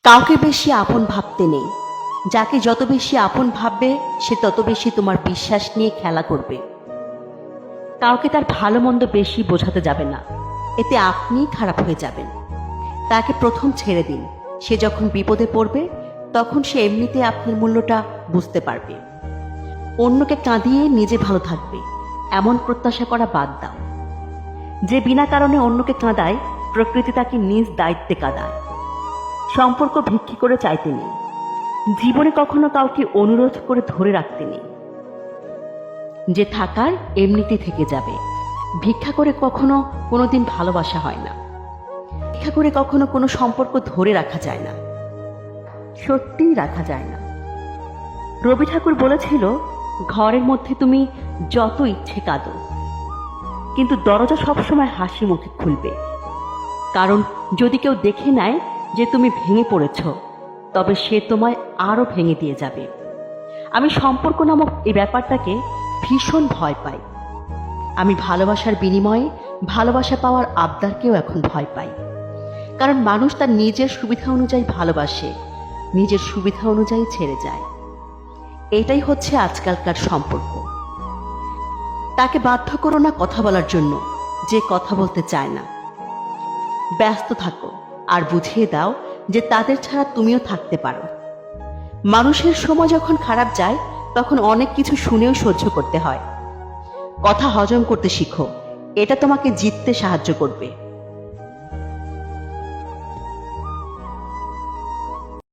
কাউকে বেশি আপন ভাবতে নেই। যাকে যত বেশি আপন ভাববে সে তত বেশি তোমার বিশ্বাস নিয়ে খেলা করবে। কাউকে তার ভালো মন্দ বেশি বোঝাতে যাবে না, এতে আপনিই খারাপ হয়ে যাবেন। তাকে প্রথম ছেড়ে দিন, সে যখন বিপদে পড়বে তখন সে এমনিতে আপনার মূল্যটা বুঝতে পারবে। অন্যকে কাঁদিয়ে নিজে ভালো থাকবে এমন প্রত্যাশা করা বাদ দাও। যে বিনা কারণে অন্যকে কাঁদায় প্রকৃতি তাকে নিজ দায়িত্বে কাঁদায়। সম্পর্ক ভিক্ষি করে চাইতে নেই, জীবনে কখনো কাউকে অনুরোধ করে ধরে রাখতে নেই। যে থাকার এমনিতেই থেকে যাবে। ভিক্ষা করে কখনো কোনোদিন ভালোবাসা হয় না, ভিক্ষা করে কখনো কোনো সম্পর্ক ধরে রাখা যায় না, সত্যিই রাখা যায় না। রবি ঠাকুর বলেছিল, ঘরের মধ্যে তুমি যত ইচ্ছে কাঁদো, কিন্তু দরজা সবসময় হাসি মুখে খুলবে। কারণ যদি কেউ দেখে নেয় যে তুমি ভেঙে পড়েছ, তবে সে তোমায় আরো ভেঙে দিয়ে যাবে। আমি সম্পর্ক নামক এই ব্যাপারটাকে ভীষণ ভয় পাই। আমি ভালোবাসার বিনিময়ে ভালোবাসা পাওয়ার আবদারকেও এখন ভয় পাই। কারণ মানুষ তার নিজের সুবিধা অনুযায়ী ভালোবাসে, নিজের সুবিধা অনুযায়ী ছেড়ে যায়। এটাই হচ্ছে আজকালকার সম্পর্ক। তাকে বাধ্য করো না কথা বলার জন্য যে কথা বলতে চায় না। ব্যস্ত থাকো আর বুঝিয়ে দাও যে তাদের ছাড়া তুমিও থাকতে পারো। মানুষের সময় যখন খারাপ যায় তখন অনেক কিছু শুনেও সহ্য করতে হয়। কথা হজম করতে শিখো, এটা তোমাকে জিততে সাহায্য করবে।